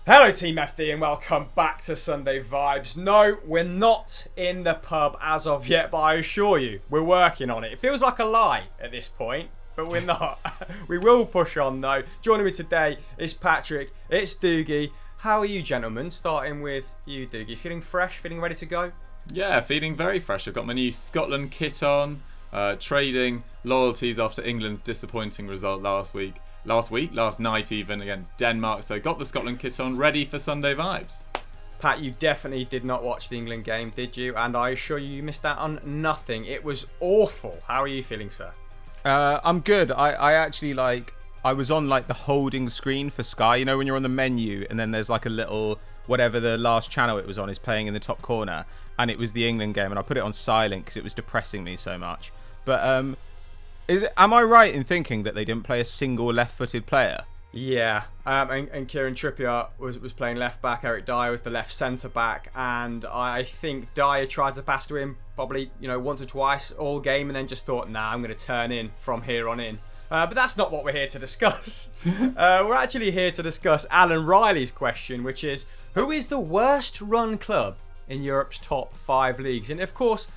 Hello Team FD and welcome back to Sunday Vibes. No, we're not in the pub as of yet, but I assure you, we're working on it. It feels like a lie at this point, but we're not. We will push on though. Joining me today is Patrick, it's Dougie. How are you gentlemen? Starting with you Dougie. Feeling fresh, feeling ready to go? Yeah, feeling very fresh. I've got my new Scotland kit on, trading loyalties after England's disappointing result last night even, against Denmark. So got the Scotland kit on, ready for Sunday Vibes. Pat, you definitely did not watch the England game, did you? And I assure you, you missed out on nothing. It was awful. How are you feeling, sir? I'm good. I was on like the holding screen for Sky. You know when you're on the menu and then there's like a little, whatever the last channel it was on is playing in the top corner. And it was the England game and I put it on silent because it was depressing me so much. But am I right in thinking that they didn't play a single left-footed player? Yeah, and Kieran Trippier was playing left back. Eric Dyer was the left centre back, and I think Dyer tried to pass to him probably once or twice all game, and then just thought, nah, I'm going to turn in from here on in. But that's not what we're here to discuss. We're actually here to discuss Alan Riley's question, which is, who is the worst run club in Europe's top 5 leagues? And of course,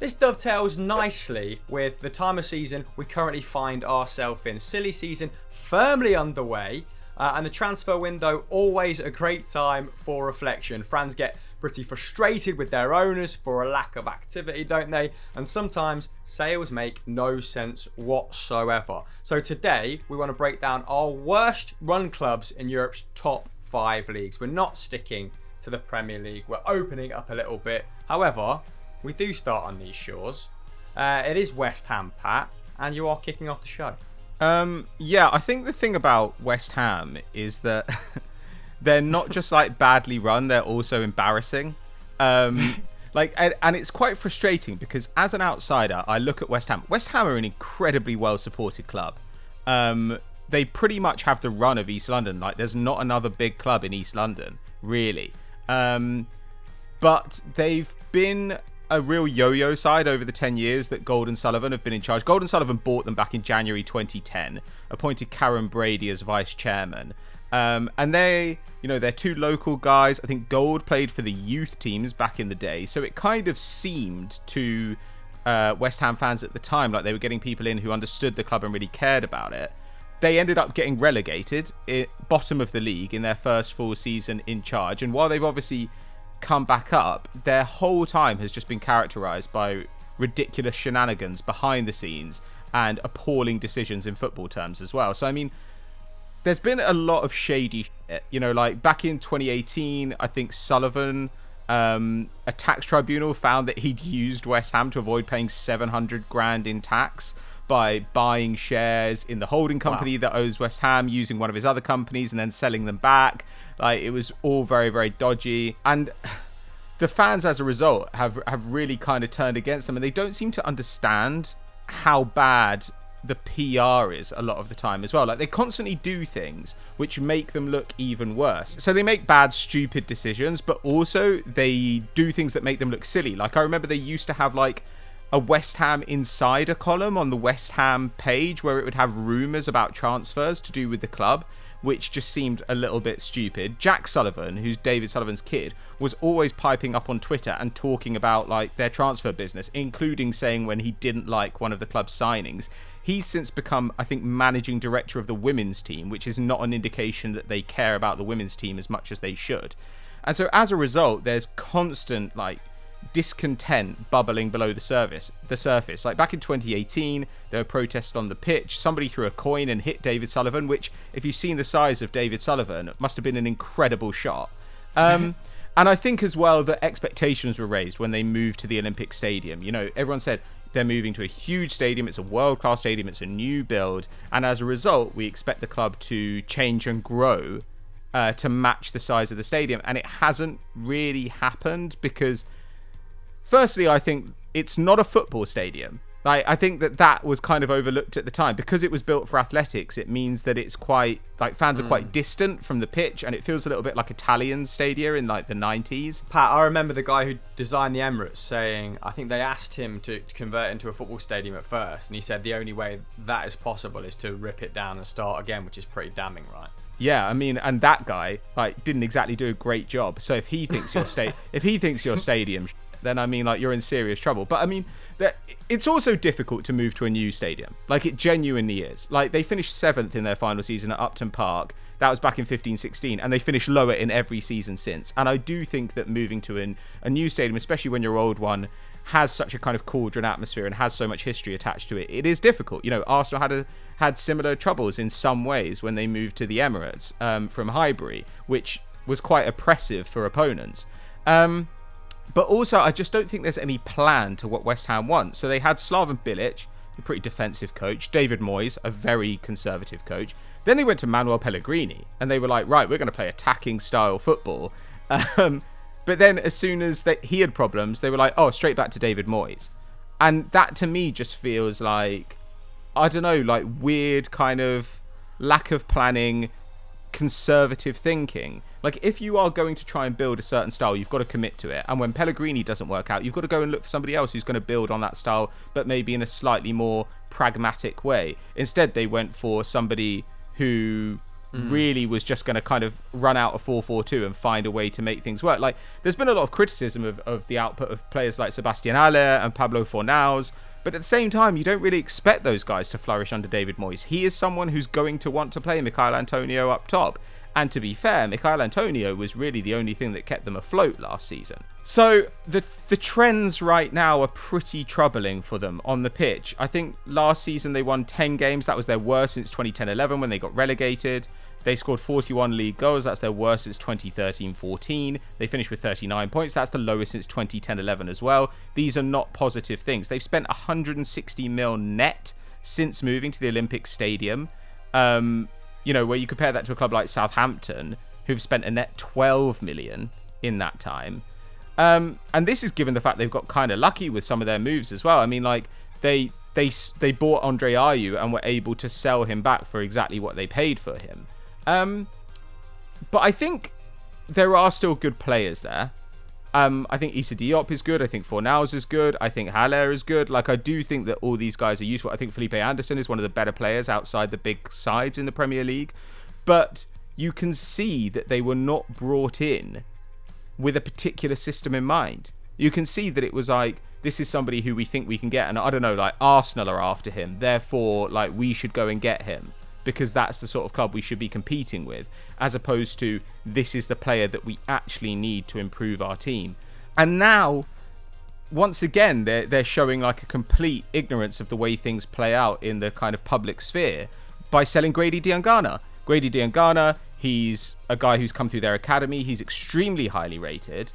this dovetails nicely with the time of season we currently find ourselves in. Silly season firmly underway, and the transfer window always a great time for reflection. Fans get pretty frustrated with their owners for a lack of activity, don't they? And sometimes sales make no sense whatsoever. So today we want to break down our worst run clubs in Europe's top 5 leagues. We're not sticking to the Premier League. We're opening up a little bit. However, we do start on these shores. It is West Ham, Pat, and you are kicking off the show. Yeah, I think the thing about West Ham is that they're not just like badly run, they're also embarrassing. And it's quite frustrating because as an outsider, I look at West Ham. West Ham are an incredibly well-supported club. They pretty much have the run of East London. Like, there's not another big club in East London, really. But they've been a real yo-yo side over the 10 years that Gold and Sullivan have been in charge. Gold and Sullivan bought them back in January 2010, appointed Karen Brady as vice chairman. And they're 2 local guys. I think Gold played for the youth teams back in the day. So it kind of seemed to West Ham fans at the time like they were getting people in who understood the club and really cared about it. They ended up getting relegated, bottom of the league in their first full season in charge. And while they've obviously come back up, their whole time has just been characterised by ridiculous shenanigans behind the scenes and appalling decisions in football terms as well. So, I mean, there's been a lot of shady shit. Like back in 2018, I think Sullivan, a tax tribunal found that he'd used West Ham to avoid paying 700 grand in tax by buying shares in the holding company that owes West Ham, using one of his other companies and then selling them back. Like, it was all very, very dodgy. And the fans, as a result, have really kind of turned against them. And they don't seem to understand how bad the PR is a lot of the time as well. Like, they constantly do things which make them look even worse. So they make bad, stupid decisions, but also they do things that make them look silly. Like, I remember they used to have, like, a West Ham insider column on the West Ham page where it would have rumours about transfers to do with the club, which just seemed a little bit stupid. Jack Sullivan, who's David Sullivan's kid, was always piping up on Twitter and talking about like their transfer business, including saying when he didn't like one of the club's signings. He's since become, I think, managing director of the women's team, which is not an indication that they care about the women's team as much as they should. And so as a result, there's constant like discontent bubbling below the surface. Like back in 2018, there were protests on the pitch. Somebody threw a coin and hit David Sullivan, which, if you've seen the size of David Sullivan, must have been an incredible shot. And I think as well that expectations were raised when they moved to the Olympic Stadium. Everyone said they're moving to a huge stadium. It's a world-class stadium. It's a new build. And as a result, we expect the club to change and grow to match the size of the stadium. And it hasn't really happened because, firstly, I think it's not a football stadium. I think that was kind of overlooked at the time. Because it was built for athletics, it means that it's quite, like, fans are quite distant from the pitch, and it feels a little bit like Italian stadia in, like, the 90s. Pat, I remember the guy who designed the Emirates saying, I think they asked him to convert it into a football stadium at first, and he said the only way that is possible is to rip it down and start again, which is pretty damning, right? Yeah, I mean, and that guy like didn't exactly do a great job. So if he thinks your stadium, then I mean, like, you're in serious trouble. But I mean, it's also difficult to move to a new stadium. Like, it genuinely is. Like, they finished 7th in their final season at Upton Park. That was back in 15-16, and they finished lower in every season since. And I do think that moving to a new stadium, especially when your old one has such a kind of cauldron atmosphere and has so much history attached to it, it is difficult. You know, Arsenal had similar troubles in some ways when they moved to the Emirates from Highbury, which was quite oppressive for opponents. But also, I just don't think there's any plan to what West Ham wants. So they had Slaven Bilic, a pretty defensive coach, David Moyes, a very conservative coach. Then they went to Manuel Pellegrini, and they were like, right, we're going to play attacking style football. But then as soon as he had problems, they were like, oh, straight back to David Moyes. And that to me just feels like, I don't know, like weird kind of lack of planning, conservative thinking. Like, if you are going to try and build a certain style, you've got to commit to it. And when Pellegrini doesn't work out, you've got to go and look for somebody else who's going to build on that style, but maybe in a slightly more pragmatic way. Instead, they went for somebody who really was just going to kind of run out a 4-4-2 and find a way to make things work. Like, there's been a lot of criticism of the output of players like Sebastian Haller and Pablo Fornals, but at the same time, you don't really expect those guys to flourish under David Moyes. He is someone who's going to want to play Michail Antonio up top. And to be fair, Michail Antonio was really the only thing that kept them afloat last season. So the trends right now are pretty troubling for them on the pitch. I think last season they won 10 games. That was their worst since 2010-11 when they got relegated. They scored 41 league goals. That's their worst since 2013-14. They finished with 39 points. That's the lowest since 2010-11 as well. These are not positive things. They've spent 160 mil net since moving to the Olympic Stadium. You know, where you compare that to a club like Southampton, who've spent a net 12 million in that time. And this is given the fact they've got kind of lucky with some of their moves as well. I mean, like, they bought Andre Ayew and were able to sell him back for exactly what they paid for him. But I think there are still good players there. I think Issa Diop is good. I think Fornals is good. I think Haller is good. Like, I do think that all these guys are useful. I think Felipe Anderson is one of the better players outside the big sides in the Premier League. But you can see that they were not brought in with a particular system in mind. You can see that it was like, this is somebody who we think we can get. And I don't know, like, Arsenal are after him. Therefore, like, we should go and get him, because that's the sort of club we should be competing with, as opposed to, this is the player that we actually need to improve our team. And now, once again, they're showing like a complete ignorance of the way things play out in the kind of public sphere by selling Grady Diangana. Grady Diangana, he's a guy who's come through their academy. He's extremely highly rated.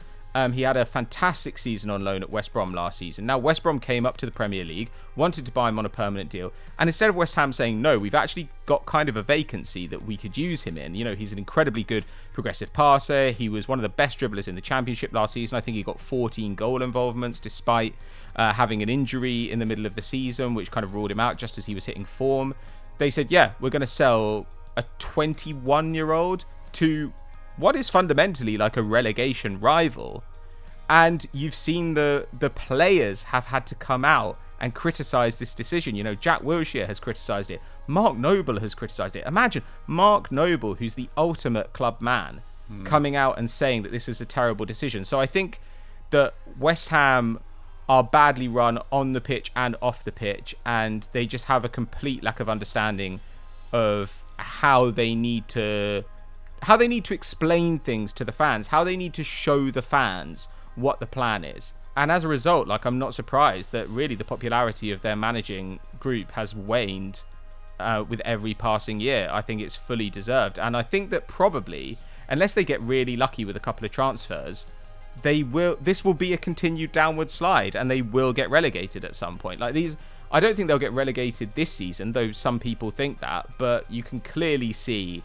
He had a fantastic season on loan at West Brom last season. Now, West Brom came up to the Premier League, wanted to buy him on a permanent deal. And instead of West Ham saying, no, we've actually got kind of a vacancy that we could use him in. You know, he's an incredibly good progressive passer. He was one of the best dribblers in the Championship last season. I think he got 14 goal involvements despite having an injury in the middle of the season, which kind of ruled him out just as he was hitting form. They said, yeah, we're going to sell a 21-year-old to what is fundamentally like a relegation rival. And you've seen the players have had to come out and criticize this decision. You know, Jack Wilshere has criticized it. Mark Noble has criticized it. Imagine Mark Noble, who's the ultimate club man, coming out and saying that this is a terrible decision. So I think that West Ham are badly run on the pitch and off the pitch, and they just have a complete lack of understanding of how they need to explain things to the fans, how they need to show the fans what the plan is. And as a result, like, I'm not surprised that really the popularity of their managing group has waned with every passing year. I think it's fully deserved. And I think that probably, unless they get really lucky with a couple of transfers, this will be a continued downward slide and they will get relegated at some point. Like, I don't think they'll get relegated this season, though some people think that, but you can clearly see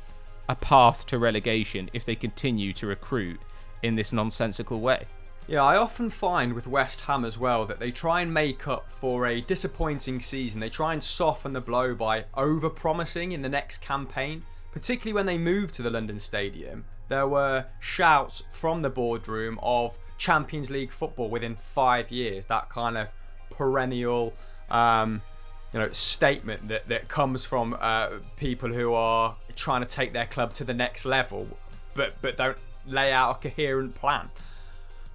a path to relegation if they continue to recruit in this nonsensical way. Yeah, I often find with West Ham as well that they try and make up for a disappointing season. They try and soften the blow by over-promising in the next campaign, particularly when they moved to the London Stadium. There were shouts from the boardroom of Champions League football within 5 years, that kind of perennial statement that comes from people who are trying to take their club to the next level, but don't lay out a coherent plan.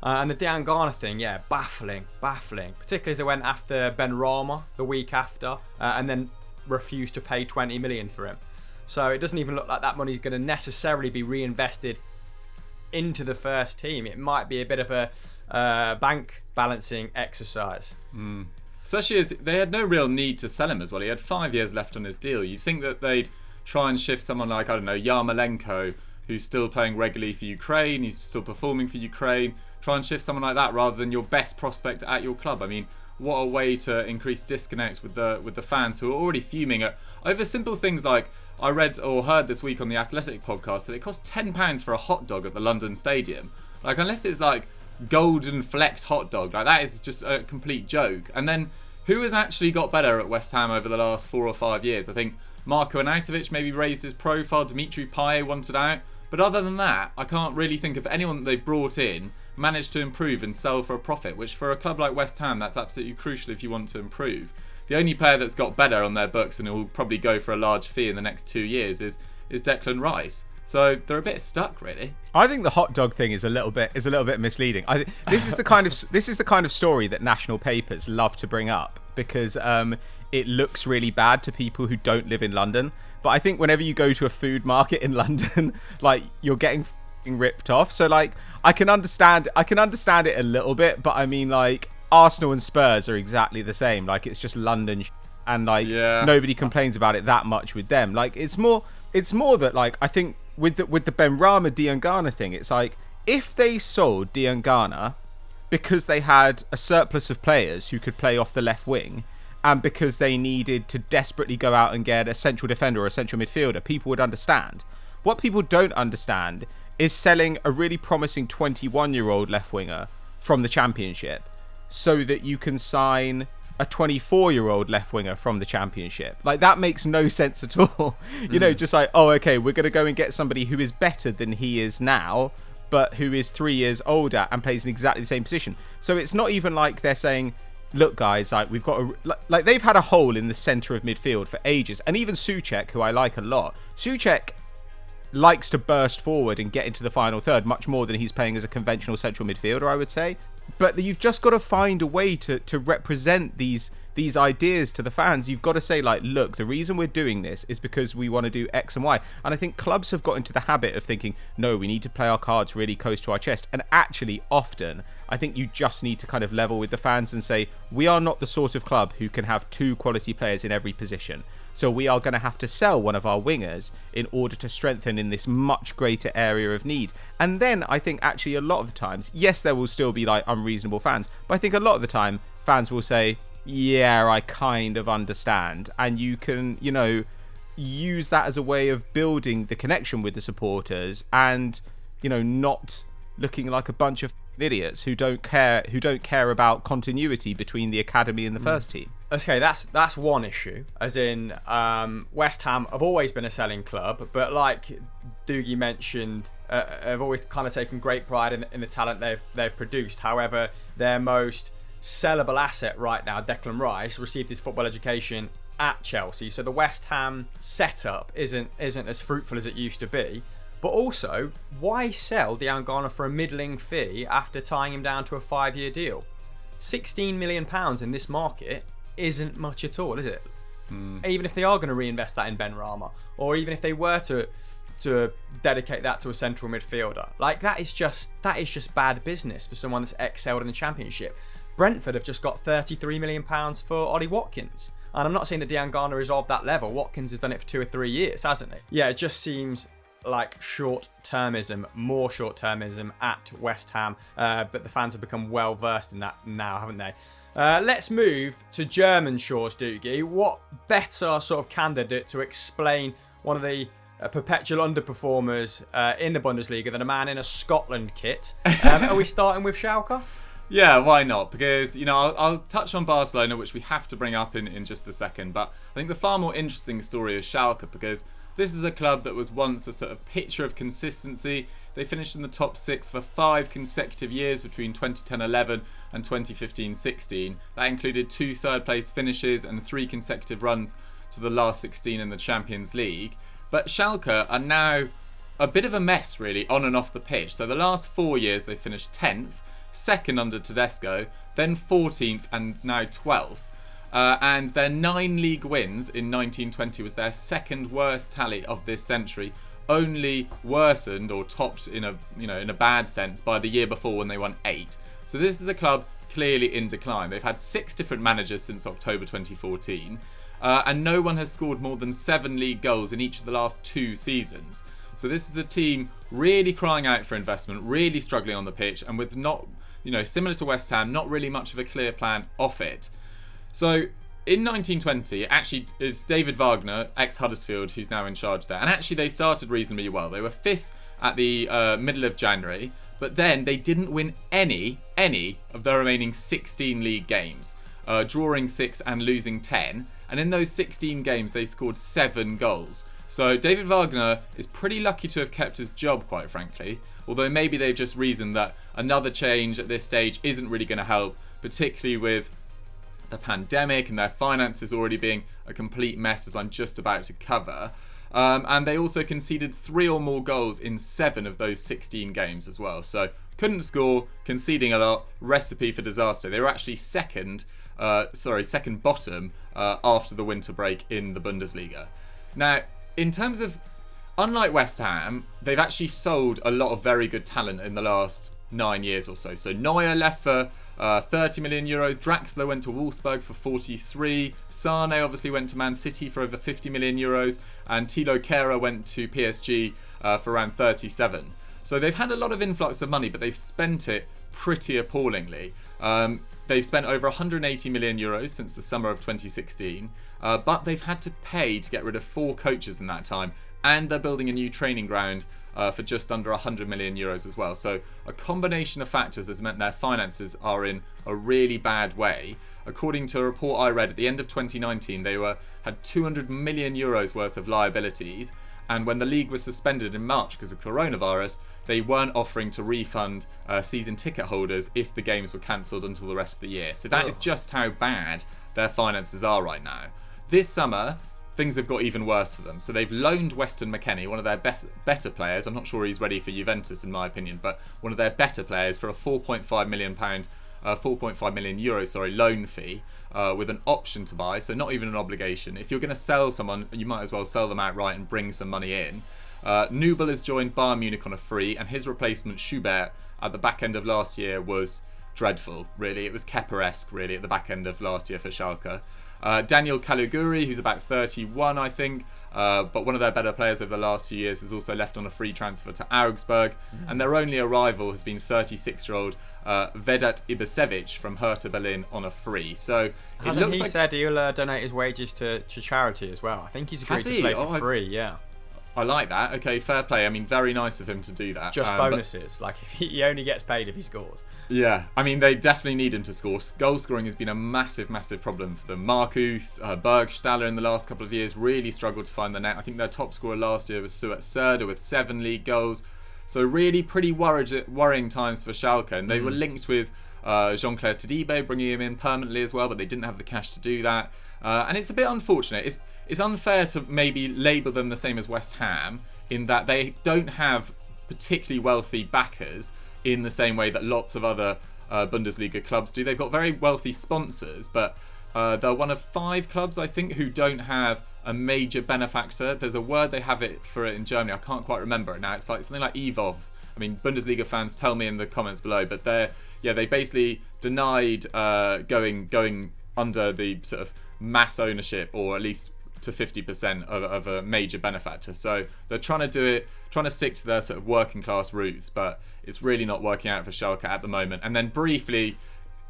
And the Diangana thing, baffling. Particularly as they went after Benrahma the week after, and then refused to pay 20 million for him. So it doesn't even look like that money's going to necessarily be reinvested into the first team. It might be a bit of a bank balancing exercise. Especially as they had no real need to sell him as well. He had 5 years left on his deal. You'd think that they'd try and shift someone like, I don't know, Yarmolenko, who's still playing regularly for Ukraine, he's still performing for Ukraine. Try and shift someone like that rather than your best prospect at your club. I mean, what a way to increase disconnect with the fans who are already fuming over simple things like, I read or heard this week on the Athletic podcast that it costs £10 for a hot dog at the London Stadium. Like, unless it's like golden flecked hot dog, like that is just a complete joke. And then who has actually got better at West Ham over the last 4 or 5 years? I think Marko Arnautovic maybe raised his profile, Dimitri Payet wanted out, but other than that, I can't really think of anyone that they've brought in managed to improve and sell for a profit, which for a club like West Ham, that's absolutely crucial if you want to improve. The only player that's got better on their books and will probably go for a large fee in the next 2 years is Declan Rice. So they're a bit stuck, really. I think the hot dog thing is a little bit misleading. This is the kind of story that national papers love to bring up because it looks really bad to people who don't live in London. But I think whenever you go to a food market in London, like, you're getting ripped off. So like, I can understand it a little bit, but I mean, like, Arsenal and Spurs are exactly the same. Like, it's just London and like nobody complains about it that much with them. Like, it's more that, like, I think with the Benrahma Diangana thing, it's like, if they sold Diangana because they had a surplus of players who could play off the left wing, and because they needed to desperately go out and get a central defender or a central midfielder, people would understand. What people don't understand is selling a really promising 21-year-old left winger from the Championship so that you can sign a 24-year-old left winger from the Championship. Like, that makes no sense at all. You know, just like, oh, okay, we're going to go and get somebody who is better than he is now, but who is 3 years older and plays in exactly the same position. So it's not even like they're saying, look, guys, like, we've got like they've had a hole in the centre of midfield for ages. And even Souček, who I like a lot, Souček likes to burst forward and get into the final third much more than he's playing as a conventional central midfielder, I would say. But you've just got to find a way to represent these ideas to the fans. You've got to say, like, look, the reason we're doing this is because we want to do X and Y. And I think clubs have got into the habit of thinking, no, we need to play our cards really close to our chest. And actually, often, I think you just need to kind of level with the fans and say, we are not the sort of club who can have 2 quality players in every position. So we are going to have to sell one of our wingers in order to strengthen in this much greater area of need. And then I think actually a lot of the times, yes, there will still be like unreasonable fans, but I think a lot of the time fans will say, yeah, I kind of understand. And you can, you know, use that as a way of building the connection with the supporters and, you know, not looking like a bunch of idiots who don't care about continuity between the academy and the first team. Okay, that's one issue. As in, West Ham have always been a selling club, but like Dougie mentioned, have always kind of taken great pride in the talent they've produced. However, their most sellable asset right now, Declan Rice, received his football education at Chelsea. So the West Ham setup isn't as fruitful as it used to be. But also, why sell Diangana for a middling fee after tying him down to a 5-year deal? £16 million in this market isn't much at all, is it? Even if they are going to reinvest that in Benrahma, or even if they were to dedicate that to a central midfielder, like, that is just bad business for someone that's excelled in the Championship. Brentford have just got £33 million for Ollie Watkins. And I'm not saying that Diangana is of that level. Watkins has done it for 2 or 3 years, hasn't he? Yeah, it just seems like more short-termism at West Ham, but the fans have become well versed in that now, haven't they? Let's move to German shores, Dougie. What better sort of candidate to explain one of the perpetual underperformers in the Bundesliga than a man in a Scotland kit? Are we starting with Schalke? Yeah, why not? Because, you know, I'll touch on Barcelona, which we have to bring up in just a second, but I think the far more interesting story is Schalke, because this is a club that was once a sort of picture of consistency. They finished in the top 6 for 5 consecutive years between 2010-11 and 2015-16. That included 2 third-place finishes and 3 consecutive runs to the last 16 in the Champions League. But Schalke are now a bit of a mess, really, on and off the pitch. So the last 4 years they finished 10th, 2nd under Tedesco, then 14th and now 12th. And their 9 league wins in 1920 was their second worst tally of this century, only worsened or topped in a bad sense by the year before when they won 8. So this is a club clearly in decline. They've had 6 different managers since October 2014, and no one has scored more than 7 league goals in each of the last 2 seasons. So this is a team really crying out for investment, really struggling on the pitch, and with not, similar to West Ham, not really much of a clear plan off it. So in 1920, it actually is David Wagner, ex-Huddersfield, who's now in charge there. And actually they started reasonably well. They were 5th at the middle of January, but then they didn't win any of the remaining 16 league games, drawing 6 and losing 10. And in those 16 games, they scored 7 goals. So David Wagner is pretty lucky to have kept his job, quite frankly. Although maybe they've just reasoned that another change at this stage isn't really going to help, particularly with the pandemic and their finances already being a complete mess, as I'm just about to cover. And they also conceded 3 or more goals in 7 of those 16 games as well. So couldn't score, conceding a lot, recipe for disaster. They were actually second bottom after the winter break in the Bundesliga. Now, in terms of, unlike West Ham, they've actually sold a lot of very good talent in the last 9 years or so. So Neuer left for 30 million euros. Draxler went to Wolfsburg for 43. Sane obviously went to Man City for over 50 million euros. And Thilo Kehrer went to PSG for around 37. So they've had a lot of influx of money, but they've spent it pretty appallingly. They've spent over 180 million euros since the summer of 2016. But they've had to pay to get rid of 4 coaches in that time. And they're building a new training ground for just under 100 million euros as well. So a combination of factors has meant their finances are in a really bad way. According to a report I read at the end of 2019, they had 200 million euros worth of liabilities. And when the league was suspended in March because of coronavirus, they weren't offering to refund season ticket holders if the games were cancelled until the rest of the year. So that is just how bad their finances are right now. This summer, things have got even worse for them. So they've loaned Weston McKennie, one of their better players. I'm not sure he's ready for Juventus in my opinion, but one of their better players for a £4.5 million loan fee with an option to buy, so not even an obligation. If you're going to sell someone, you might as well sell them outright and bring some money in. Nubel has joined Bayern Munich on a free, and his replacement Schubert at the back end of last year was dreadful, really. It was Kepa-esque, really, at the back end of last year for Schalke. Daniel Caligiuri, who's about 31, I think, but one of their better players over the last few years, has also left on a free transfer to Augsburg. And their only arrival has been 36-year-old Vedat Ibisevic from Hertha Berlin on a free. So Hasn't he said he'll donate his wages to charity as well? I think he's agreed to play for free, yeah. I like that. Okay, fair play. I mean, very nice of him to do that. Just bonuses. Like, if he only gets paid if he scores. Yeah, I mean, they definitely need him to score. Goal scoring has been a massive problem for them. Markuth, Bergstaller in the last couple of years really struggled to find the net. I think their top scorer last year was Suat Serda with 7 league goals. So really pretty worrying times for Schalke. And they were linked with Jean-Claire Todibo, bringing him in permanently as well, but they didn't have the cash to do that. And it's a bit unfortunate. It's unfair to maybe label them the same as West Ham in that they don't have particularly wealthy backers in the same way that lots of other Bundesliga clubs do. They've got very wealthy sponsors, but they're one of 5 clubs, I think, who don't have a major benefactor. There's a word they have for it in Germany. I can't quite remember it now. It's like something like EVOV. I mean, Bundesliga fans, tell me in the comments below. But they basically denied going under the sort of mass ownership, or at least to 50% of a major benefactor. So they're trying to stick to their sort of working class roots, but it's really not working out for Schalke at the moment. And then briefly,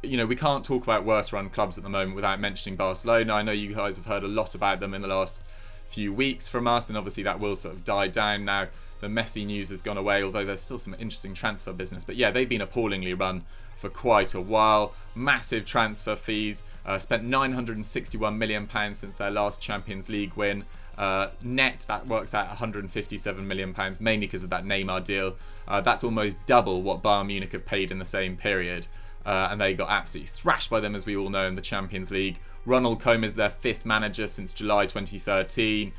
we can't talk about worse run clubs at the moment without mentioning Barcelona. I know you guys have heard a lot about them in the last few weeks from us, and obviously that will sort of die down now. The Messi news has gone away, although there's still some interesting transfer business. But yeah, they've been appallingly run for quite a while. Massive transfer fees. Spent £961 million since their last Champions League win. Net, that works out £157 million, mainly because of that Neymar deal. That's almost double what Bayern Munich have paid in the same period. And they got absolutely thrashed by them, as we all know, in the Champions League. Ronald Koeman is their 5th manager since July 2013.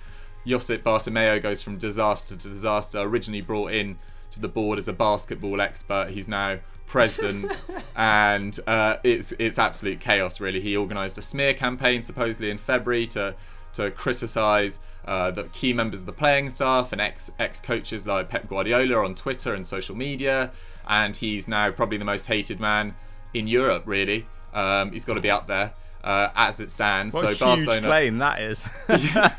Josip Bartomeu goes from disaster to disaster. Originally brought in to the board as a basketball expert, he's now president, and it's absolute chaos, really. He organised a smear campaign supposedly in February to criticise the key members of the playing staff and ex-coaches like Pep Guardiola on Twitter and social media, and he's now probably the most hated man in Europe, really. He's got to be up there as it stands. What so a huge Barcelona, claim that is.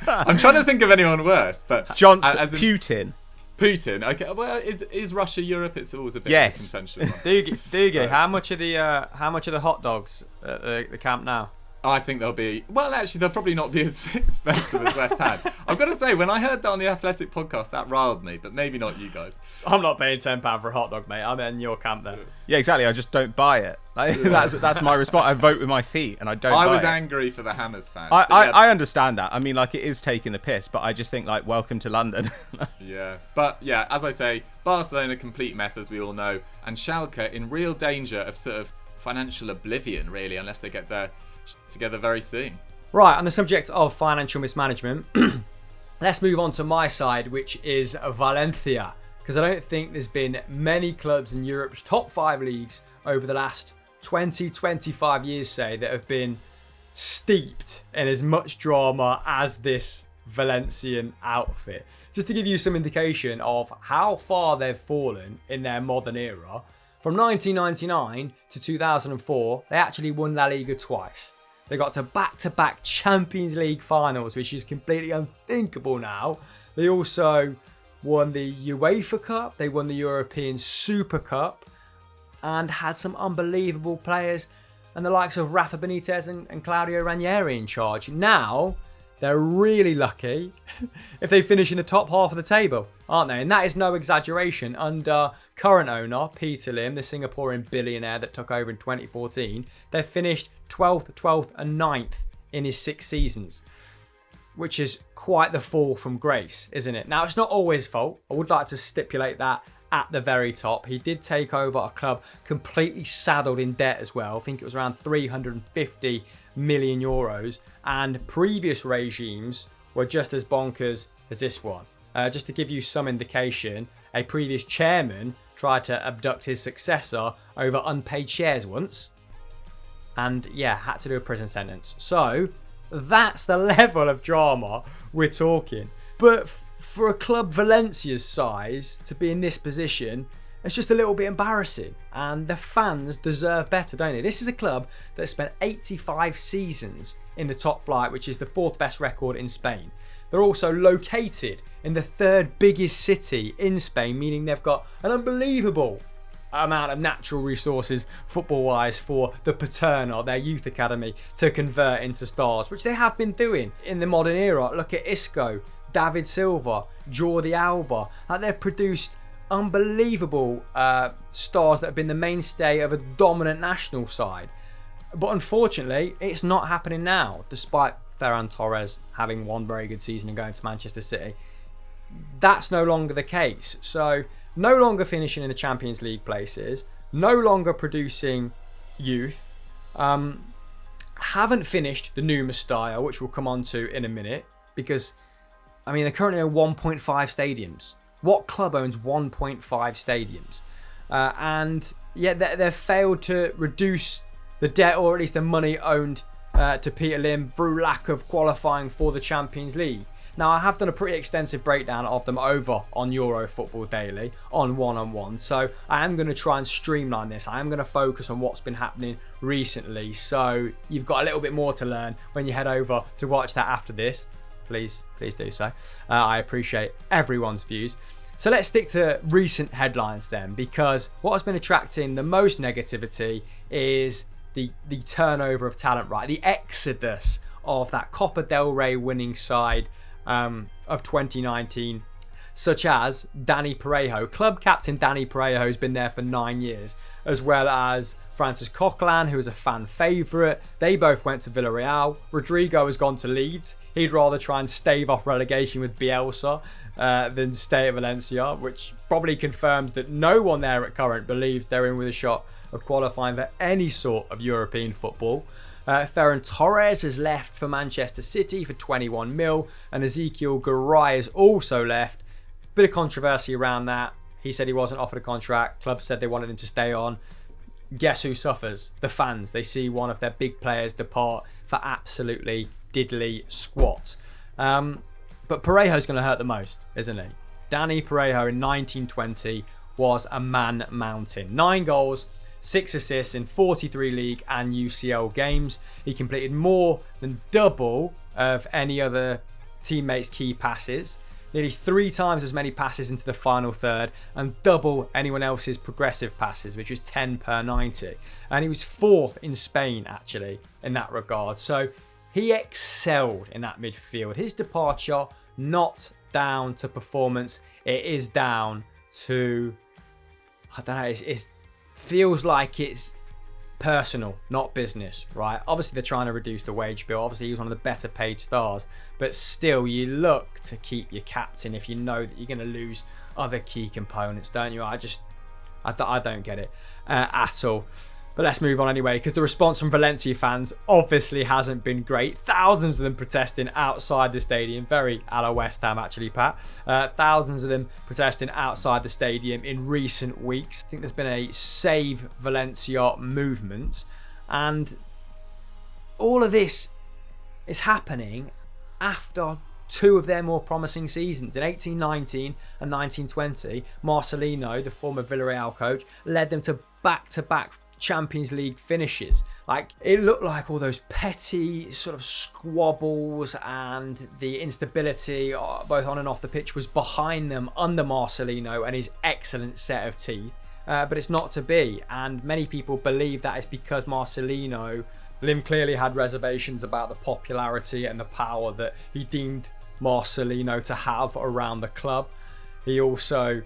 I'm trying to think of anyone worse, but Johnson, as in Putin. Okay, well, is Russia Europe? It's always a bit Yes. of a contentious one. Dougie, how much are the hot dogs at the camp now? I think they'll probably not be as expensive as West Ham. I've got to say, when I heard that on the Athletic podcast, that riled me, but maybe not you guys. I'm not paying £10 for a hot dog, mate. I'm in your camp there. Yeah, exactly. I just don't buy it. Like, that's my response. I vote with my feet, and I don't. I was buy it. angry for the Hammers fans. I understand that. I mean, like, it is taking the piss, but I just think, like, welcome to London. Yeah, but yeah, as I say, Barcelona complete mess, as we all know, and Schalke in real danger of sort of financial oblivion, really, unless they get their together very soon. Right, on the subject of financial mismanagement, let's move on to my side, which is Valencia, because I don't think there's been many clubs in Europe's top 5 leagues over the last 20-25 years, say, that have been steeped in as much drama as this Valencian outfit. Just to give you some indication of how far they've fallen in their modern era, from 1999 to 2004, they actually won La Liga twice. They got to back-to-back Champions League finals, which is completely unthinkable now. They also won the UEFA Cup, they won the European Super Cup, and had some unbelievable players, and the likes of Rafa Benitez and Claudio Ranieri in charge. Now, they're really lucky if they finish in the top half of the table, aren't they? And that is no exaggeration. Under current owner, Peter Lim, the Singaporean billionaire that took over in 2014, they've finished 12th and 9th in his 6 seasons, which is quite the fall from grace, isn't it? Now, it's not all his fault. I would like to stipulate that at the very top. He did take over a club completely saddled in debt as well. I think it was around 350 million euros, and previous regimes were just as bonkers as this one. Just to give you some indication, a previous chairman tried to abduct his successor over unpaid shares once, and yeah, had to do a prison sentence. So that's the level of drama we're talking. But for a club Valencia's size to be in this position, it's just a little bit embarrassing, and the fans deserve better, don't they? This is a club that spent 85 seasons in the top flight, which is the 4th best record in Spain. They're also located in the 3rd biggest city in Spain, meaning they've got an unbelievable amount of natural resources football-wise for the Paterna, their youth academy, to convert into stars, which they have been doing in the modern era. Look at Isco, David Silva, Jordi Alba. They've produced unbelievable stars that have been the mainstay of a dominant national side. But unfortunately, it's not happening now, despite Ferran Torres having one very good season and going to Manchester City. That's no longer the case. So, no longer finishing in the Champions League places, no longer producing youth, haven't finished the new Mestalla, which we'll come on to in a minute, because, I mean, they're currently at 1.5 stadiums. What club owns 1.5 stadiums? And yet they've failed to reduce the debt, or at least the money owned to Peter Lim, through lack of qualifying for the Champions League. Now, I have done a pretty extensive breakdown of them over on Euro Football Daily on one-on-one, so I am going to try and streamline this. I am going to focus on what's been happening recently, so you've got a little bit more to learn when you head over to watch that after this. Please do so. I appreciate everyone's views. So let's stick to recent headlines then, because what has been attracting the most negativity is the turnover of talent, right? The exodus of that Copa del Rey winning side of 2019. such as Danny Parejo. Club captain Danny Parejo has been there for 9 years, as well as Francis Coquelin, who is a fan favourite. They both went to Villarreal. Rodrigo has gone to Leeds. He'd rather try and stave off relegation with Bielsa than stay at Valencia, which probably confirms that no one there at current believes they're in with a shot of qualifying for any sort of European football. Ferran Torres has left for Manchester City for 21 mil, and Ezekiel Garay has also left. Bit of controversy around that. He said he wasn't offered a contract. Club said they wanted him to stay on. Guess who suffers? The fans. They see one of their big players depart for absolutely diddly squat. But Parejo's going to hurt the most, isn't he? Danny Parejo in 1920 was a man mountain. 9 goals, 6 assists in 43 league and UCL games. He completed more than double of any other teammates' key passes. Nearly 3 times as many passes into the final third, and double anyone else's progressive passes, which was 10 per 90. And he was 4th in Spain, actually, in that regard. So he excelled in that midfield. His departure, not down to performance. It is down to, I don't know, it feels like it's personal, not business, right? Obviously, they're trying to reduce the wage bill. Obviously, he's one of the better paid stars. But still, you look to keep your captain if you know that you're going to lose other key components, don't you? I don't get it at all. But let's move on anyway, because the response from Valencia fans obviously hasn't been great. Thousands of them protesting outside the stadium. Very a la West Ham, actually, Pat. Thousands of them protesting outside the stadium in recent weeks. I think there's been a Save Valencia movement. And all of this is happening after 2 of their more promising seasons. In 18-19 and 19-20, Marcelino, the former Villarreal coach, led them to back-to-back Champions League finishes. Like, it looked like all those petty sort of squabbles and the instability both on and off the pitch was behind them under Marcelino and his excellent set of teeth. But it's not to be, and many people believe that is because Marcelino, Lim clearly had reservations about the popularity and the power that he deemed Marcelino to have around the club. He also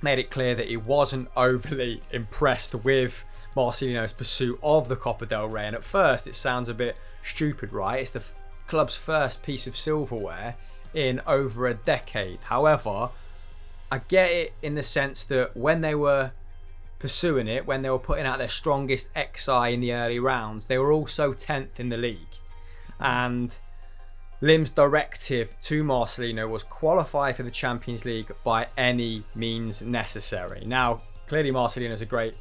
made it clear that he wasn't overly impressed with Marcelino's pursuit of the Copa del Rey. And at first it sounds a bit stupid, right? It's the club's first piece of silverware in over a decade. However, I get it in the sense that when they were pursuing it, when they were putting out their strongest XI in the early rounds, they were also 10th in the league. And Lim's directive to Marcelino was qualify for the Champions League by any means necessary. Now, clearly Marcelino's a great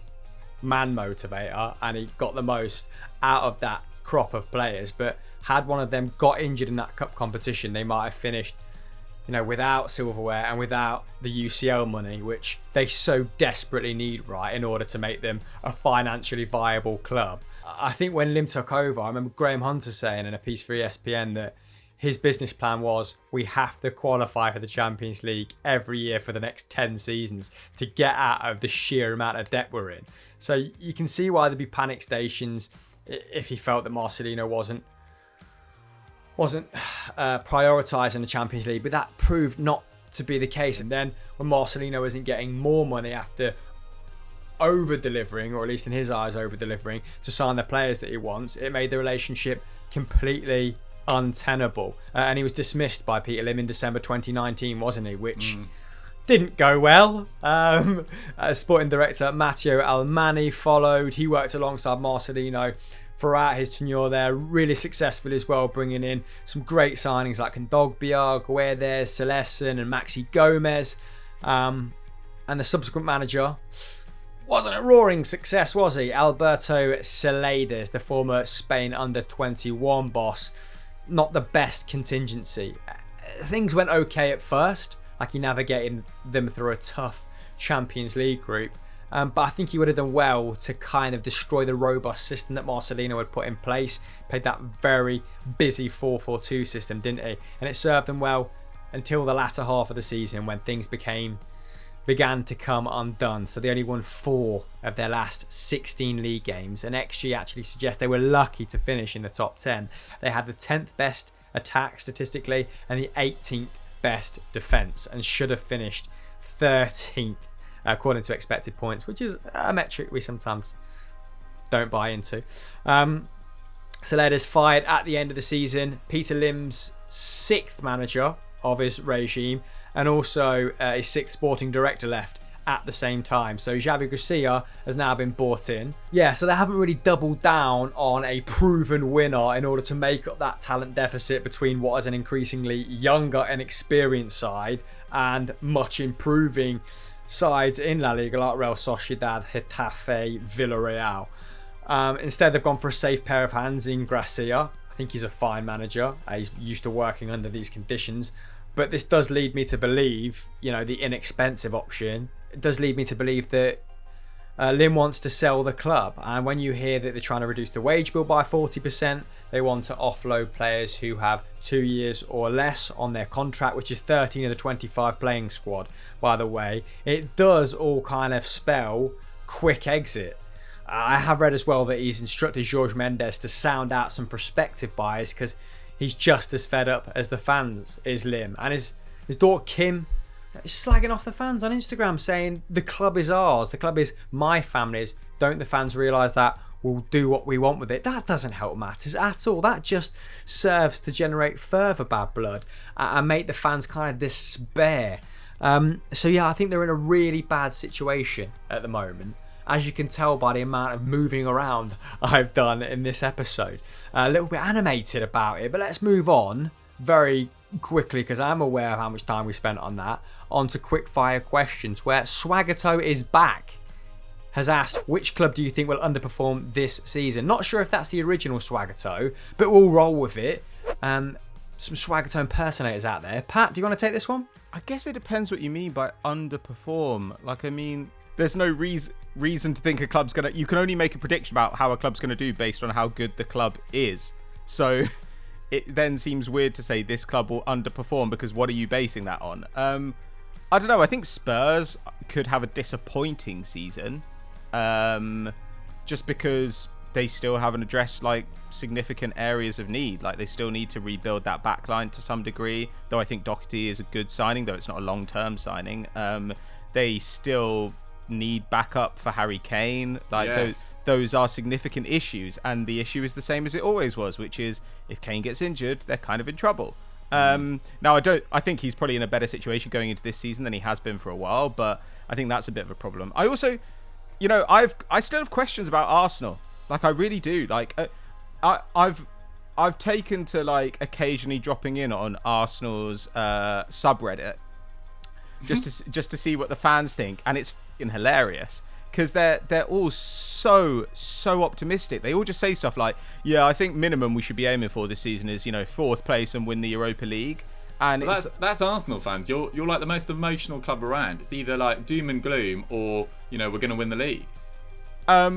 man motivator and he got the most out of that crop of players, but had one of them got injured in that cup competition, they might have finished, without silverware and without the UCL money, which they so desperately need, right, in order to make them a financially viable club. I think when Lim took over, I remember Graham Hunter saying in a piece for ESPN that his business plan was, we have to qualify for the Champions League every year for the next 10 seasons to get out of the sheer amount of debt we're in. So you can see why there'd be panic stations if he felt that Marcelino wasn't prioritising the Champions League, but that proved not to be the case. And then when Marcelino isn't getting more money after over-delivering, or at least in his eyes over-delivering, to sign the players that he wants, it made the relationship completely untenable. And he was dismissed by Peter Lim in December 2019, wasn't he? Which didn't go well. Sporting director Matteo Almani followed. He worked alongside Marcelino throughout his tenure there, really successful as well, bringing in some great signings like Kondogbia, Guedes, Celestin and Maxi Gomez. And the subsequent manager wasn't a roaring success, was he? Alberto Celades, the former Spain under-21 boss. Not the best contingency. Things went okay at first, like he navigated them through a tough Champions League group. But I think he would have done well to kind of destroy the robust system that Marcelino had put in place. Played that very busy 4-4-2 system, didn't he? And it served them well until the latter half of the season when things began to come undone. So they only won 4 of their last 16 league games. And XG actually suggests they were lucky to finish in the top 10. They had the 10th best attack statistically and the 18th best defence and should have finished 13th according to expected points, which is a metric we sometimes don't buy into. Soleda's fired at the end of the season. Peter Lim's 6th manager of his regime, and also his 6th sporting director left at the same time. So Xavi Garcia has now been bought in. Yeah, so they haven't really doubled down on a proven winner in order to make up that talent deficit between what is an increasingly younger and experienced side and much improving sides in La Liga like Real Sociedad, Getafe, Villarreal. Instead, they've gone for a safe pair of hands in Gracia. I think he's a fine manager. He's used to working under these conditions. But this does lead me to believe, the inexpensive option, it does lead me to believe that Lim wants to sell the club. And when you hear that they're trying to reduce the wage bill by 40%, they want to offload players who have 2 years or less on their contract, which is 13 of the 25 playing squad, by the way. It does all kind of spell quick exit. I have read as well that he's instructed Jorge Mendes to sound out some prospective buyers because he's just as fed up as the fans is Lim. And his daughter Kim is slagging off the fans on Instagram saying the club is ours, the club is my family's. Don't the fans realise that? We'll do what we want with it. That doesn't help matters at all. That just serves to generate further bad blood and make the fans kind of despair. So yeah, I think they're in a really bad situation at the moment, as you can tell by the amount of moving around I've done in this episode. A little bit animated about it, but let's move on very quickly because I'm aware of how much time we spent on that. On to quick fire questions, where Swagato is back. Has asked, which club do you think will underperform this season? Not sure if that's the original Swagato, but we'll roll with it. Some Swagato impersonators out there. Pat, do you want to take this one? I guess it depends what you mean by underperform. There's no reason to think a club's going to... You can only make a prediction about how a club's going to do based on how good the club is. So it then seems weird to say this club will underperform because what are you basing that on? I don't know. I think Spurs could have a disappointing season. Just because they still haven't addressed significant areas of need. They still need to rebuild that backline to some degree, though I think Doherty is a good signing, though it's not a long-term signing. They still need backup for Harry Kane. Yes. Those are significant issues, and the issue is the same as it always was, which is if Kane gets injured, they're kind of in trouble. Now I think he's probably in a better situation going into this season than he has been for a while, but I think that's a bit of a problem. I also, I still have questions about Arsenal. I really do. I've taken to occasionally dropping in on Arsenal's subreddit just to see what the fans think, and it's fucking hilarious because they're all so optimistic. They all just say stuff like, "Yeah, I think minimum we should be aiming for this season is 4th place and win the Europa League." And that's Arsenal fans. You're the most emotional club around. It's either doom and gloom or we're going to win the league. I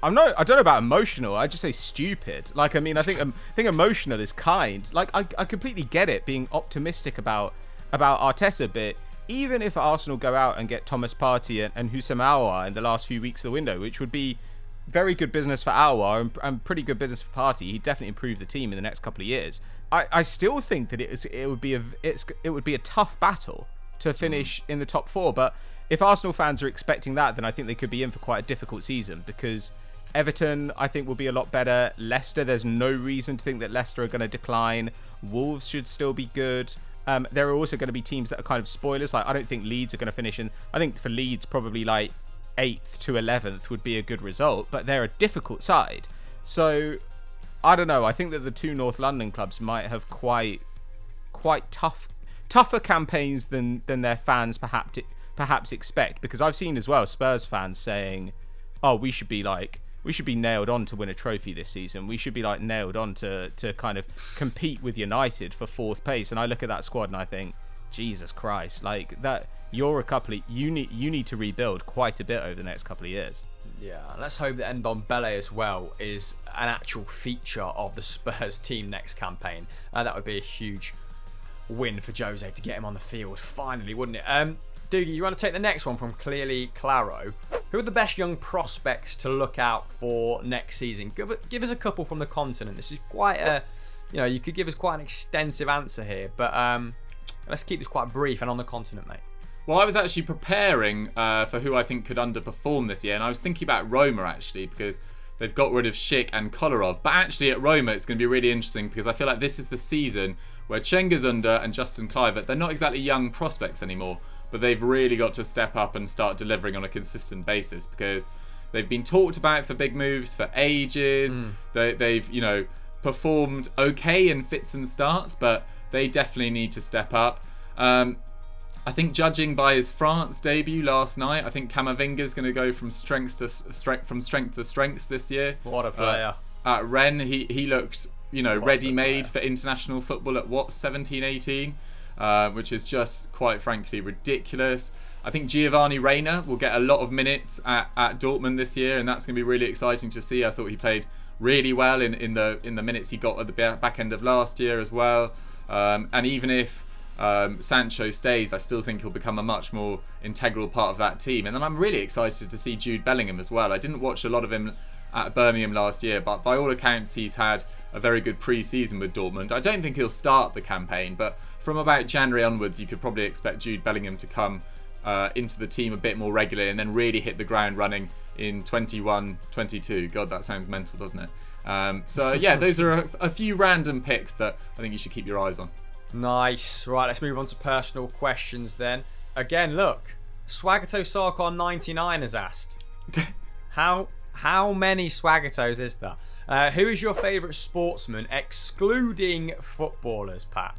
don't know about emotional. I just say stupid. I think emotional is kind. I completely get it being optimistic about Arteta, but even if Arsenal go out and get Thomas Partey and Houssem Aouar in the last few weeks of the window, which would be very good business for Aouar and pretty good business for Partey, he'd definitely improve the team in the next couple of years. I still think that it would be a tough battle to finish in the top 4. But if Arsenal fans are expecting that, then I think they could be in for quite a difficult season because Everton, I think, will be a lot better. Leicester, there's no reason to think that Leicester are going to decline. Wolves should still be good. There are also going to be teams that are kind of spoilers. I don't think Leeds are going to finish in. I think for Leeds, probably 8th to 11th would be a good result, but they're a difficult side. So I don't know. I think that the 2 North London clubs might have quite tougher campaigns than their fans perhaps expect, because I've seen as well Spurs fans saying, "Oh, we should be nailed on to win a trophy this season. We should be nailed on to kind of compete with United for 4th place." And I look at that squad and I think, Jesus Christ, that you need to rebuild quite a bit over the next couple of years. Yeah, let's hope that Ndombele as well is an actual feature of the Spurs team next campaign. That would be a huge win for Jose to get him on the field finally, wouldn't it? Dougie, you want to take the next one from Clearly Claro? Who are the best young prospects to look out for next season? Give us a couple from the continent. This is quite a, you could give us quite an extensive answer here, but Let's keep this quite brief and on the continent, mate. Well, I was actually preparing for who I think could underperform this year, and I was thinking about Roma actually, because they've got rid of Schick and Kolarov. But actually at Roma, it's going to be really interesting because I feel like this is the season where Cengiz Ünder and Justin Kluivert, they're not exactly young prospects anymore, but they've really got to step up and start delivering on a consistent basis because they've been talked about for big moves for ages. They've, you know, performed okay in fits and starts, but they definitely need to step up. I think judging by his France debut last night, I think Camavinga's going to go from strength to strength this year. What a player. At Rennes, he looked, you know, ready-made for international football at 17, 18, which is just quite frankly ridiculous. I think Giovanni Reina will get a lot of minutes at Dortmund this year, and that's going to be really exciting to see. I thought he played really well in the minutes he got at the back end of last year as well. And even if Sancho stays, I still think he'll become a much more integral part of that team. And then I'm really excited to see Jude Bellingham as well. I didn't watch a lot of him at Birmingham last year, but by all accounts he's had a very good pre-season with Dortmund. I don't think he'll start the campaign, but from about January onwards you could probably expect Jude Bellingham to come into the team a bit more regularly and then really hit the ground running in 21-22. God, that sounds mental, doesn't it? So yeah, those are a few random picks that I think you should keep your eyes on. Nice. Right, let's move on to personal questions then. Again, look, Swagato Sarkon 99 has asked, how many Swagatos is that? Who is your favourite sportsman, excluding footballers, Pat?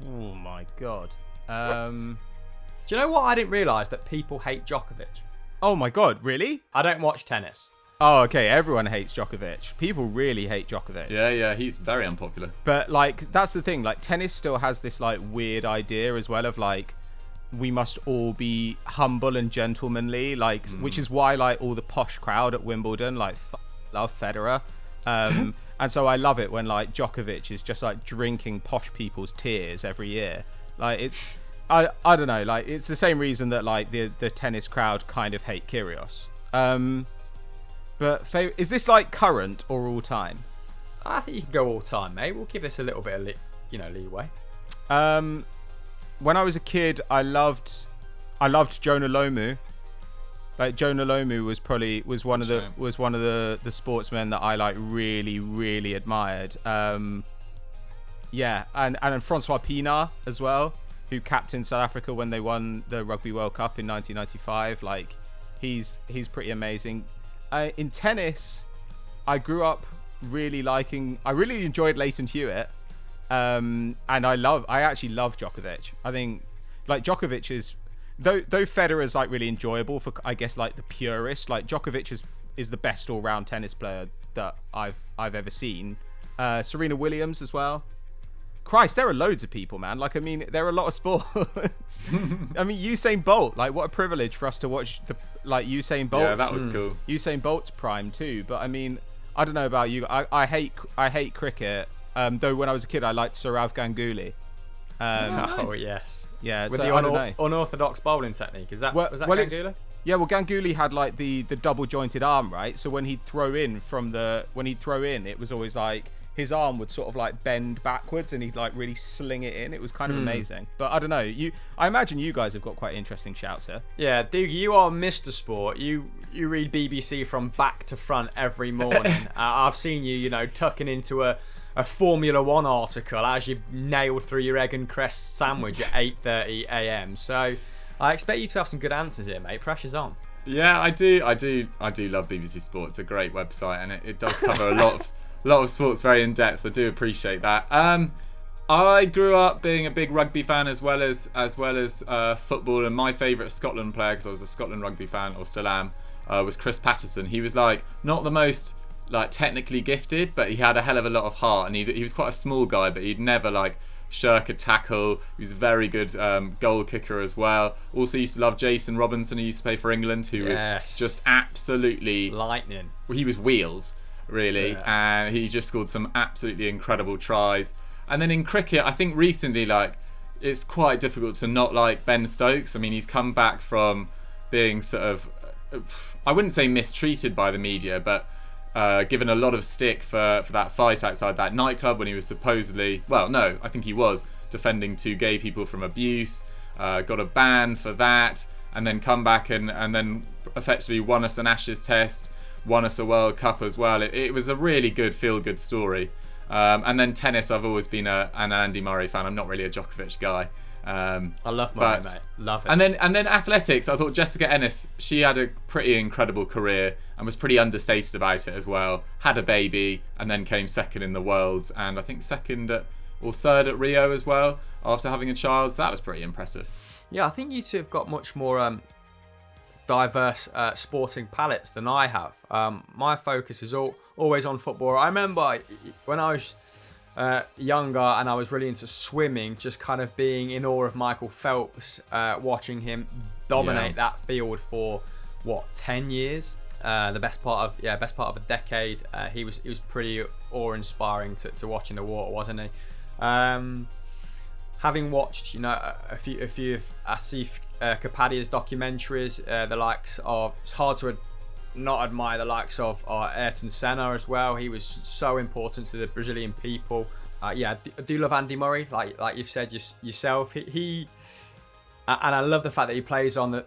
Oh my god. Do you know what? I didn't realise that people hate Djokovic. Oh my god, really? I don't watch tennis. Oh, okay. Everyone hates Djokovic. People really hate Djokovic. Yeah, he's very unpopular. But like, that's the thing. Like, tennis still has this like weird idea as well of like, we must all be humble and gentlemanly. Like, which is why like all the posh crowd at Wimbledon like love Federer. And so I love it when like Djokovic is just like drinking posh people's tears every year. Like it's, I don't know. Like it's the same reason that like the tennis crowd kind of hate Kyrgios. But is this like current or all time? I think you can go all time, mate. We'll give this a little bit of leeway. When I was a kid, I loved Jonah Lomu. Like Jonah Lomu was one of the sportsmen that I like really admired. Yeah, and Francois Pienaar as well, who captained South Africa when they won the Rugby World Cup in 1995. Like he's pretty amazing. In tennis, I grew up I really enjoyed Leighton Hewitt, and I actually love Djokovic. I think like Djokovic is, though Federer's like really enjoyable for I guess like the purist, like Djokovic is the best all-round tennis player that I've ever seen. Serena Williams as well. Christ, there are loads of people, man. Like, I mean, there are a lot of sports. I mean, Usain Bolt. Like, what a privilege for us to watch Usain Bolt. Yeah, that was cool. Usain Bolt's prime too. But I mean, I don't know about you. I hate cricket. Though when I was a kid, I liked Sourav Ganguly. Nice. Oh yes, yeah. With so, the I don't know. unorthodox bowling technique. Was that Ganguly? Yeah, well, Ganguly had like the double jointed arm, right? So when he'd throw in, it was always like his arm would sort of like bend backwards and he'd like really sling it in. It was kind of amazing. But I don't know. I imagine you guys have got quite interesting shouts here. Yeah, Dougie, you are Mr. Sport. You read BBC from back to front every morning. I've seen you, tucking into a Formula 1 article as you've nailed through your egg and crest sandwich at 8:30 a.m. So I expect you to have some good answers here, mate. Pressure's on. Yeah, I do love BBC Sport. It's a great website and it does cover a lot of sports very in depth. I do appreciate that. I grew up being a big rugby fan as well as football, and my favourite Scotland player, because I was a Scotland rugby fan, or still am, was Chris Patterson. He was like not the most like technically gifted, but he had a hell of a lot of heart, and he was quite a small guy, but he'd never like shirk a tackle. He was a very good goal kicker as well. Also used to love Jason Robinson, who used to play for England, who was just absolutely lightning. He was wheels, really, and he just scored some absolutely incredible tries. And then in cricket, I think recently, like, it's quite difficult to not like Ben Stokes. I mean, he's come back from being sort of, I wouldn't say mistreated by the media, but given a lot of stick for that fight outside that nightclub when he was supposedly, well, no, I think he was defending 2 gay people from abuse, got a ban for that, and then come back and then effectively won us an Ashes test, won us a World Cup as well. It was a really good feel-good story. And then tennis, I've always been an Andy Murray fan. I'm not really a Djokovic guy. I love Murray, mate. Love it. And then athletics, I thought Jessica Ennis, she had a pretty incredible career and was pretty understated about it as well. Had a baby and then came second in the Worlds, and I think third at Rio as well after having a child. So that was pretty impressive. Yeah, I think you two have got much more diverse sporting palettes than I have. My focus is always on football. I remember when I was younger and I was really into swimming, just kind of being in awe of Michael Phelps, watching him dominate that field for 10 years, the best part of a decade. He was pretty awe-inspiring to watch in the water, wasn't he? Having watched a few of Asif Kapadia's documentaries, the likes of, it's hard to not admire the likes of Ayrton Senna as well. He was so important to the Brazilian people. I do love Andy Murray, like you've said yourself. He and I love the fact that he plays on the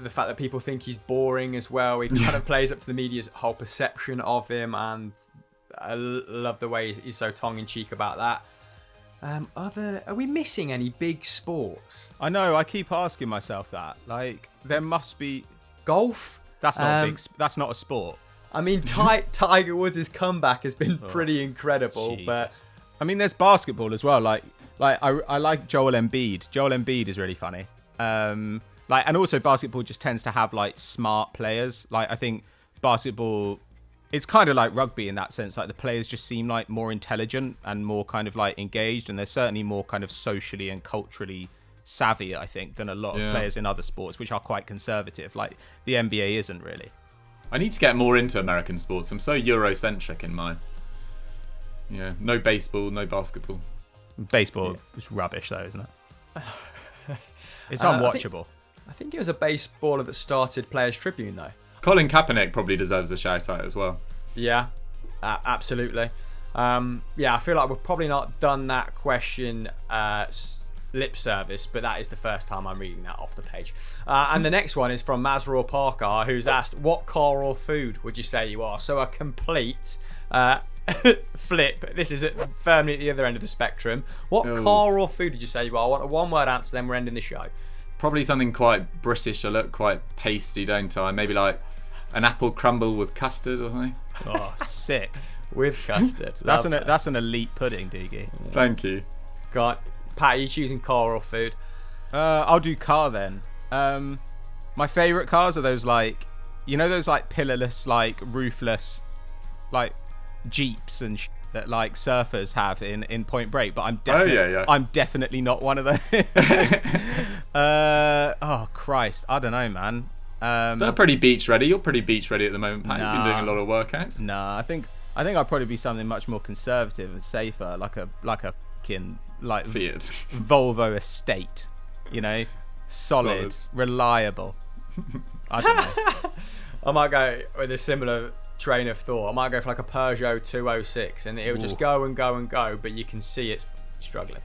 fact that people think he's boring as well. He kind of plays up to the media's whole perception of him, and I love the way he's so tongue-in-cheek about that. Are we missing any big sports? I know, I keep asking myself that. Like, there must be... Golf? That's not that's not a sport. I mean, Tiger Woods' comeback has been pretty incredible. Jesus. But I mean, there's basketball as well. Like I like Joel Embiid. Joel Embiid is really funny. And also basketball just tends to have like smart players. Like, I think basketball, it's kind of like rugby in that sense. Like, the players just seem like more intelligent and more kind of like engaged, and they're certainly more kind of socially and culturally savvy, I think, than a lot of players in other sports, which are quite conservative. Like, the NBA isn't really. I need to get more into American sports. I'm so Eurocentric in mine. Yeah, no baseball, no basketball. Baseball is rubbish, though, isn't it? It's unwatchable. I think it was a baseballer that started Players Tribune, though. Colin Kaepernick probably deserves a shout out as well. Yeah, absolutely. I feel like we've probably not done that question lip service, but that is the first time I'm reading that off the page. And the next one is from Mazror Parker, who's asked, what car or food would you say you are? So a complete flip. This is firmly at the other end of the spectrum. What car or food did you say you are? I want a one-word answer, then we're ending the show. Probably something quite British. I look quite pasty, don't I? Maybe like an apple crumble with custard or something. Oh, sick. With custard. That's an elite pudding, Dougie. Thank you. God, Pat, are you choosing car or food? I'll do car then. My favourite cars are those like, those like pillarless, like roofless, like Jeeps and that like surfers have in Point Break. But I'm definitely not one of those. Oh Christ, I don't know, man. They're pretty beach ready. You're pretty beach ready at the moment, Pat. You've been doing a lot of workouts. Nah, I think I'd probably be something much more conservative and safer, like a fucking like Fiat Volvo estate, solid, reliable. I don't know. I might go with a similar train of thought. I might go for like a Peugeot 206, and it will just go and go and go, but you can see it's struggling.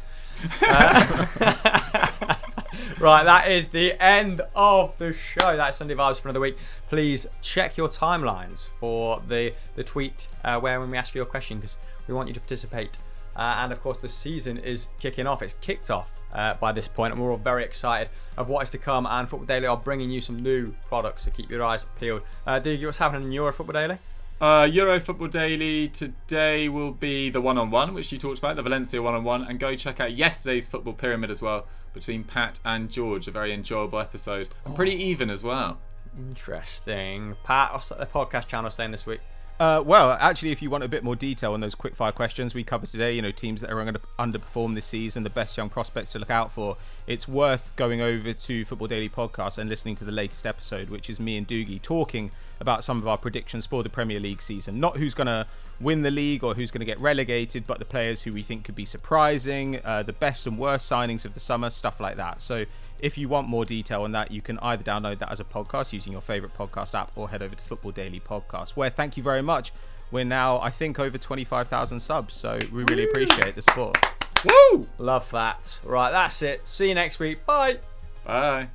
Right, that is the end of the show. That's Sunday Vibes for another week. Please check your timelines for the tweet when we ask for your question, because we want you to participate. And of course, the season is kicking off. It's kicked off by this point, and we're all very excited of what is to come. And Football Daily are bringing you some new products, so keep your eyes peeled. Dougie, what's happening in Euro Football Daily? Euro Football Daily today will be the one-on-one, which you talked about, the Valencia one-on-one, and go check out yesterday's Football Pyramid as well, between Pat and George. A very enjoyable episode, and pretty even as well. Interesting. Pat, what's the podcast channel saying this week? Well, actually, if you want a bit more detail on those quickfire questions we covered today, teams that are going to underperform this season, the best young prospects to look out for, it's worth going over to Football Daily Podcast and listening to the latest episode, which is me and Dougie talking about some of our predictions for the Premier League season. Not who's going to win the league or who's going to get relegated, but the players who we think could be surprising, the best and worst signings of the summer, stuff like that. So if you want more detail on that, you can either download that as a podcast using your favourite podcast app, or head over to Football Daily Podcast, where, thank you very much, we're now, I think, over 25,000 subs, so we really appreciate the support. Woo! Love that. Right, that's it. See you next week. Bye. Bye.